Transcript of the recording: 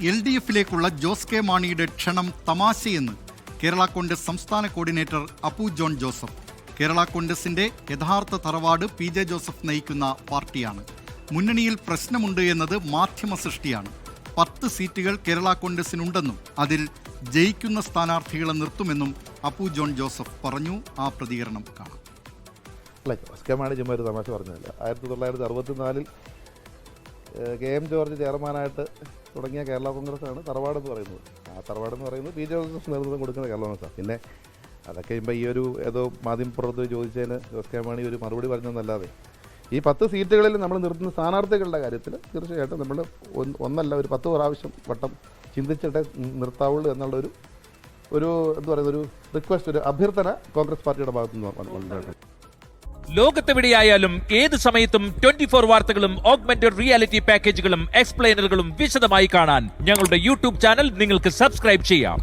LDF-ലേക്കുള്ള Jose K മാണിയുടെ ക്ഷണം തമാശയെന്ന് കേരള കോൺഗ്രസ് സംസ്ഥാന coordinator Appu John Joseph. Kerala കോൺഗ്രസിന്റെ യഥാർത്ഥ തറവാട് PJ ജോസഫ് നയിക്കുന്ന പാർട്ടിയാണ്. മുന്നണിയിൽ പ്രശ്നമുണ്ട് എന്നത് മാധ്യമ സൃഷ്ടിയാണ്. 10 സീറ്റുകൾ കേരള കോൺഗ്രസിനുണ്ടെന്നും അതിൽ ജയിക്കുന്ന സ്ഥാനാർത്ഥികളെ നിർത്തുമെന്നും അപ്പു ജോൺ ജോസഫ് പറഞ്ഞു. ആ പ്രതികരണം കാണാം. ജോസ് കെ മാണി ചുമ്മാ ഒരു തമാശ പറഞ്ഞില്ല. 1964 KM ജോർജ് ചെയർമാനായിട്ട് തുടങ്ങിയ കേരള കോൺഗ്രസ്സാണ് തറവാടെന്ന് പറയുന്നത്. ആ തറവാടെന്ന് പറയുന്നത് PJ ജോസഫ് നേതൃത്വം കൊടുക്കുന്ന കേരള കോൺഗ്രസ്സാണ്. പിന്നെ അതൊക്കെ ഇപ്പോൾ ഈ ഒരു ഏതോ മാധ്യമപ്രവർത്തകർ ചോദിച്ചതിന് ജോസ് കെ മാണി ഒരു മറുപടി പറഞ്ഞതെന്നല്ലാതെ ഈ 10 സീറ്റുകളിൽ നമ്മൾ നിർത്തുന്ന സ്ഥാനാർത്ഥികളുടെ കാര്യത്തിൽ തീർച്ചയായിട്ടും നമ്മൾ ഒന്നല്ല ഒരു 10 പ്രാവശ്യം വട്ടം ചിന്തിച്ചിട്ടേ നിർത്താവുള്ളൂ എന്നുള്ളൊരു എന്താ പറയുക ഒരു റിക്വസ്റ്റ്, ഒരു അഭ്യർത്ഥന കോൺഗ്രസ് പാർട്ടിയുടെ ഭാഗത്തുനിന്ന് വന്നിട്ടുണ്ട്. ലോകത്തെവിടെയായാലും ഏത് സമയത്തും 24 വാർത്തകളും ഓഗ്മെന്റഡ് റിയാലിറ്റി പാക്കേജുകളും എക്സ്പ്ലെയിനറുകളും വിശദമായി കാണാൻ ഞങ്ങളുടെ YouTube ചാനൽ നിങ്ങൾക്ക് സബ്സ്ക്രൈബ് ചെയ്യാം.